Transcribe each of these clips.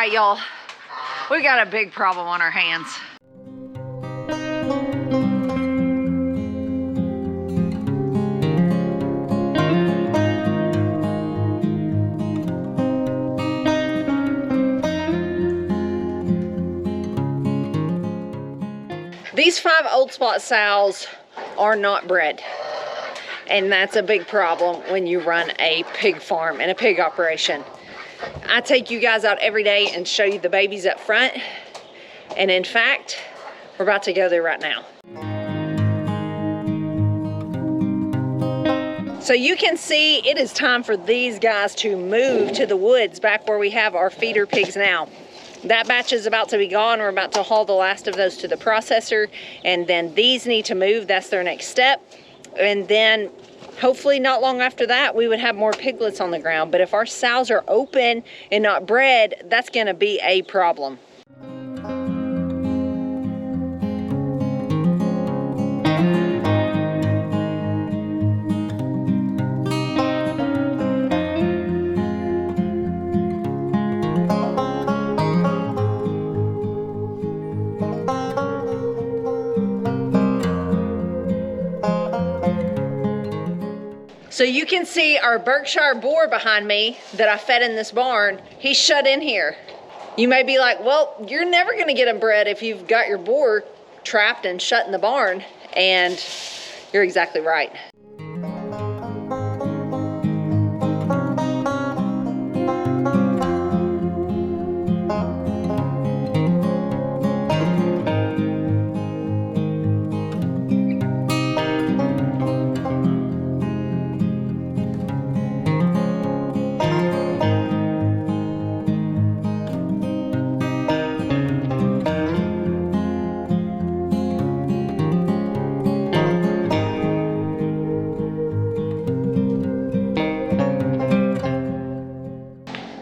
right, y'all. We got a big problem on our hands. These 5 old spot sows are not bred. And that's a big problem when you run a pig farm and a pig operation. I take you guys out every day and show you the babies up front. And in fact, we're about to go there right now. So you can see it is time for these guys to move to the woods back where we have our feeder pigs now. That batch is about to be gone. We're about to haul the last of those to the processor, and then these need to move. That's their next step. And then hopefully not long after that, we would have more piglets on the ground. But if our sows are open and not bred, that's gonna be a problem. So you can see our Berkshire boar behind me that I fed in this barn. He's shut in here. You may be like, well, you're never gonna get them bred if you've got your boar trapped and shut in the barn. And you're exactly right.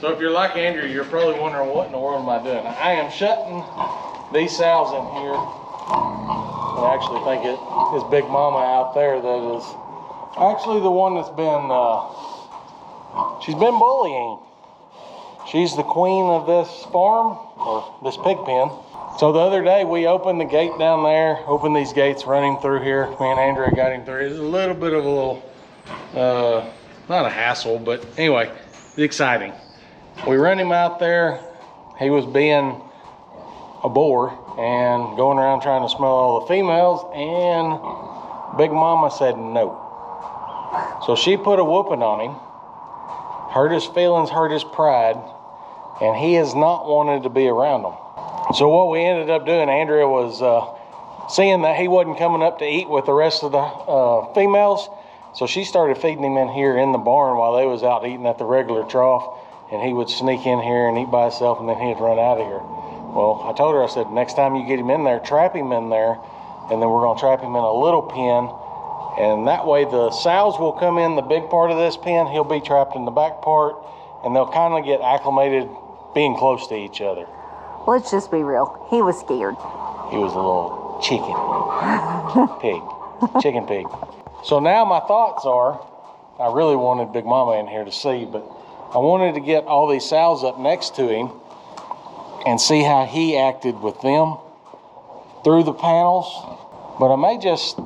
So if you're like Andrew, you're probably wondering what in the world am I doing? I am shutting these sows in here. I actually think it is Big Mama out there that is actually the one that's been, she's been bullying. She's the queen of this farm, or this pig pen. So the other day we opened the gate down there, opened these gates running through here. Me and Andrea got him through. It was a little bit of a little, not a hassle, but anyway, it's exciting. We run him out there. He was being a bore and going around trying to smell all the females, and Big Mama said no. So she put a whooping on him, hurt his feelings, hurt his pride, and he has not wanted to be around them. So what we ended up doing, Andrea was seeing that he wasn't coming up to eat with the rest of the females, so she started feeding him in here in the barn while they was out eating at the regular trough. And he would sneak in here and eat by himself, and then he'd run out of here. Well, I told her, I said, next time you get him in there, trap him in there, and then we're gonna trap him in a little pen, and that way the sows will come in the big part of this pen, he'll be trapped in the back part, and they'll kind of get acclimated being close to each other. Let's just be real, he was scared. He was a little chicken pig, chicken pig. So now my thoughts are, I really wanted Big Mama in here to see, but I wanted to get all these sows up next to him and see how he acted with them through the panels. But I may just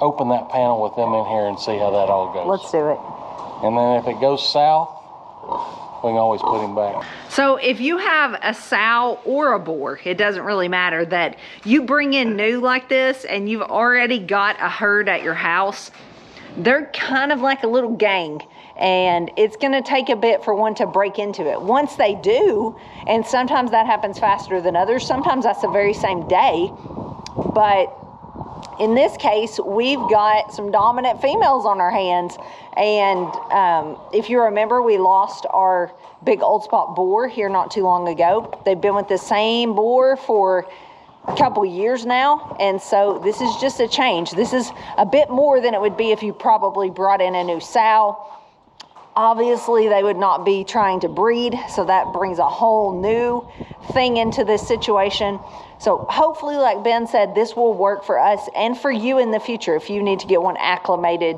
open that panel with them in here and see how that all goes. Let's do it. And then if it goes south, we can always put him back. So if you have a sow or a boar, it doesn't really matter, that you bring in new like this and you've already got a herd at your house, they're kind of like a little gang. And it's gonna take a bit for one to break into it. Once they do, and sometimes that happens faster than others, sometimes that's the very same day, but in this case, we've got some dominant females on our hands. And if you remember, we lost our big old spot boar here not too long ago. They've been with the same boar for a couple years now, and so this is just a change. This is a bit more than it would be if you probably brought in a new sow. Obviously, they would not be trying to breed, so that brings a whole new thing into this situation. So hopefully, like Ben said, this will work for us and for you in the future if you need to get one acclimated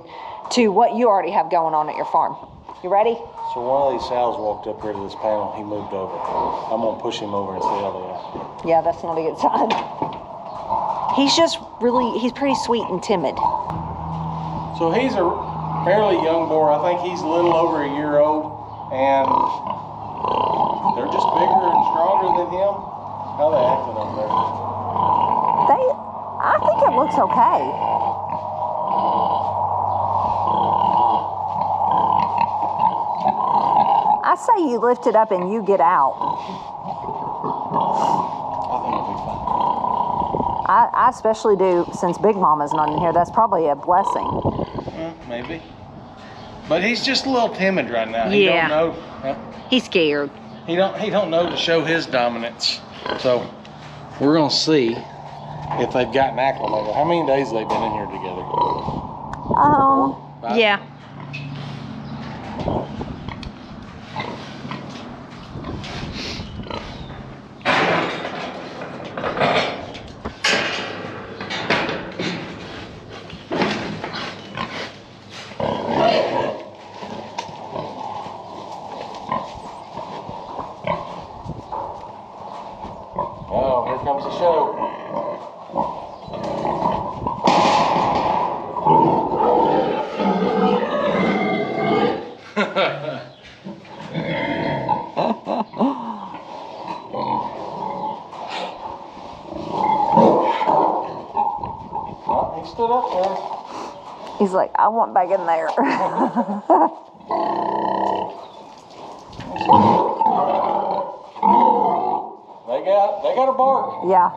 to what you already have going on at your farm. You ready? So one of these sows walked up here to this panel. He moved over. I'm gonna push him over and see how they are. Yeah, that's not a good sign. He's pretty sweet and timid. So he's a fairly young boar. I think he's a little over a year old, and they're just bigger and stronger than him. How they acting over there? I think it looks okay. I say you lift it up and you get out. I think it'll be fine. I especially do, since Big Mama's not in here. That's probably a blessing. Maybe. But he's just a little timid right now. He don't know. He's scared. He don't know to show his dominance. So we're gonna see if they've gotten acclimated. How many days they've been in here together? 4, 5? Yeah. Oh, here comes the show. Oh, he stood up there. He's like, I want back in there. They got a bark. Yeah.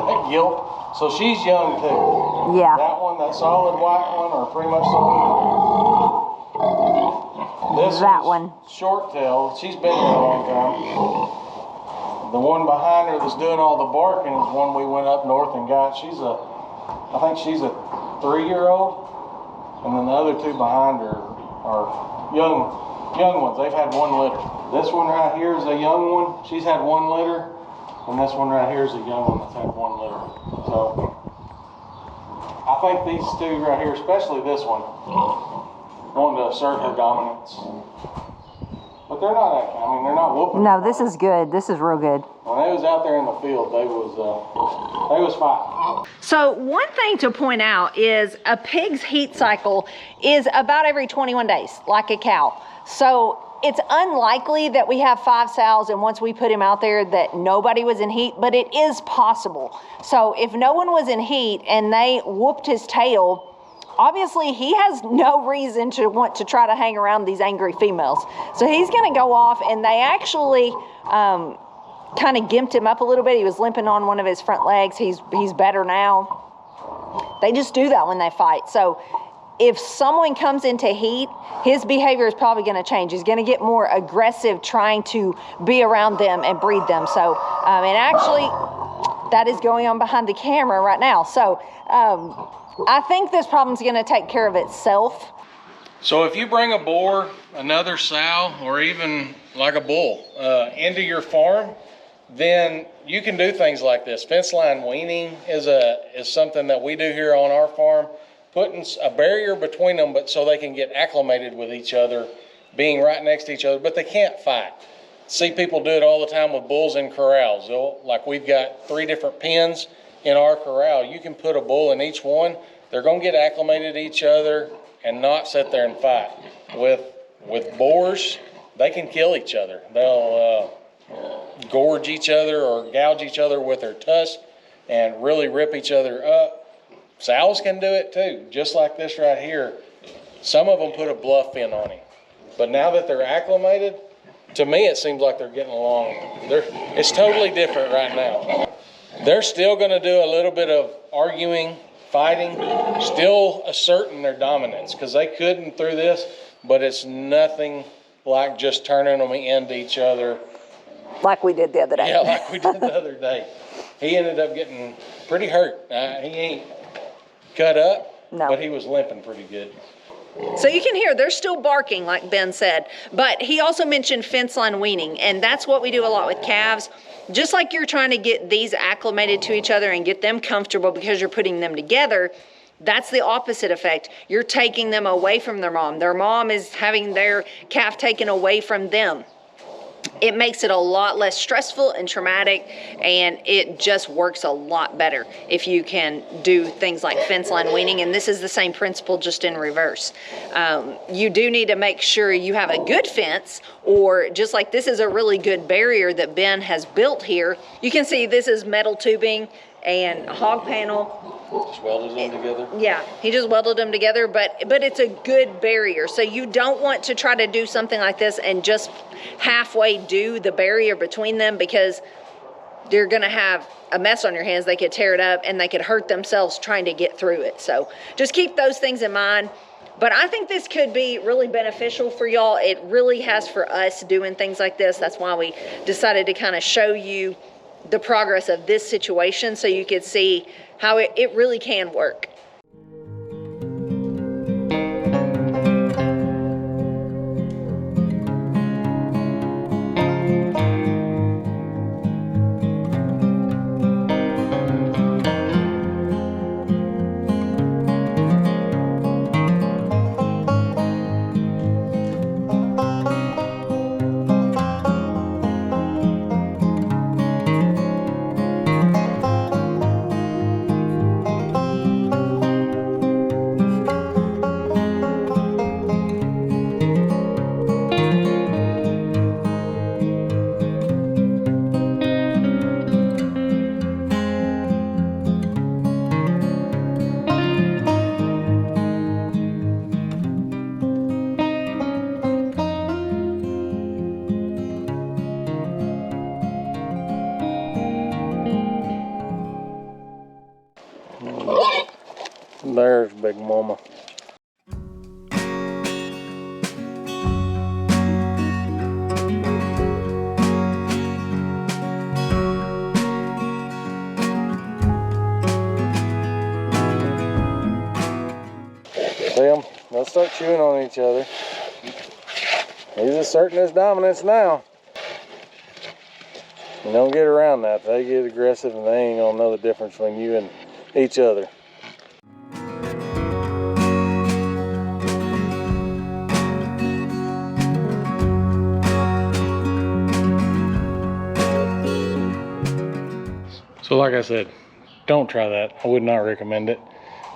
That gilt. So she's young too. Yeah. That one, that solid white one, or pretty much solid. This That one. Short tail. She's been here a long time. The one behind her that's doing all the barking is one we went up north and got. I think she's a 3-year-old, and then the other two behind her are young ones. They've had 1 litter. This one right here is a young one. She's had 1 litter, and this one right here is a young one that's had 1 litter. So I think these two right here, especially this one, wanting to assert her dominance. But they're not, they're not whooping. No, this is good. This is real good. When they was out there in the field, they was fighting. So one thing to point out is a pig's heat cycle is about every 21 days, like a cow. So it's unlikely that we have 5 sows and once we put him out there that nobody was in heat, but it is possible. So if no one was in heat and they whooped his tail, obviously he has no reason to want to try to hang around these angry females. So he's gonna go off, and they actually kind of gimped him up a little bit. He was limping on one of his front legs. He's better now. They just do that when they fight. So if someone comes into heat, his behavior is probably gonna change. He's gonna get more aggressive trying to be around them and breed them. So, and actually that is going on behind the camera right now. So, I think this problem's gonna take care of itself. So if you bring a boar, another sow, or even like a bull into your farm, then you can do things like this. Fence line weaning is something that we do here on our farm, putting a barrier between them, but so they can get acclimated with each other, being right next to each other, but they can't fight. See people do it all the time with bulls in corrals. Like we've got 3 different pens in our corral. You can put a bull in each one. They're gonna get acclimated to each other and not sit there and fight. With boars, they can kill each other. They'll gorge each other or gouge each other with their tusks and really rip each other up. Sows can do it too, just like this right here. Some of them put a bluff in on him. But now that they're acclimated, to me it seems like they're getting along. It's totally different right now. They're still gonna do a little bit of arguing, fighting, still asserting their dominance, because they couldn't through this, but it's nothing like just turning them into each other. Like we did the other day. Yeah, like we did the other day. He ended up getting pretty hurt. He ain't cut up, no, but he was limping pretty good. So you can hear they're still barking, like Ben said, but he also mentioned fence line weaning, and that's what we do a lot with calves. Just like you're trying to get these acclimated to each other and get them comfortable because you're putting them together, that's the opposite effect. You're taking them away from their mom. Their mom is having their calf taken away from them. It makes it a lot less stressful and traumatic, and it just works a lot better if you can do things like fence line weaning, and this is the same principle just in reverse. You do need to make sure you have a good fence, or just like this is a really good barrier that Ben has built here. You can see this is metal tubing and a hog panel. Just welded them together? Yeah, he just welded them together, but it's a good barrier. So you don't want to try to do something like this and just halfway do the barrier between them, because you're gonna have a mess on your hands. They could tear it up and they could hurt themselves trying to get through it. So just keep those things in mind. But I think this could be really beneficial for y'all. It really has for us doing things like this. That's why we decided to kind of show you the progress of this situation so you could see how it really can work. There's Big Mama. See them? They'll start chewing on each other. He's asserting his dominance now. You don't get around that. They get aggressive and they ain't gonna know the difference between you and each other. So like I said, don't try that. I would not recommend it.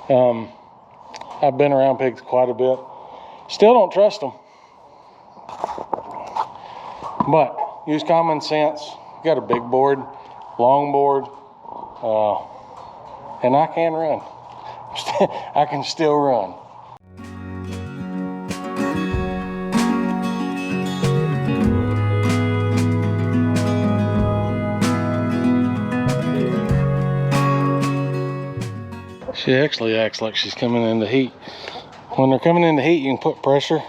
I've been around pigs quite a bit. Still don't trust them. But use common sense. You got a big board, long board, and I can run. I can still run. She actually acts like she's coming into heat. When they're coming into heat, you can put pressure.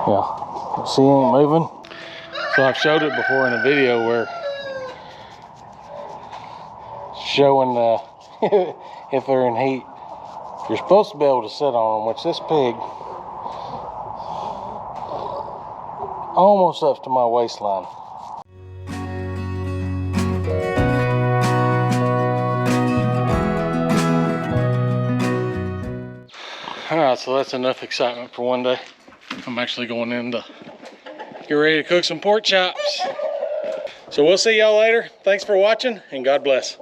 Yeah, she ain't moving. So I've showed it before in a video where showing if they're in heat. You're supposed to be able to sit on them, which this pig almost up to my waistline. Alright, so that's enough excitement for one day. I'm actually going in to get ready to cook some pork chops. So we'll see y'all later. Thanks for watching, and God bless.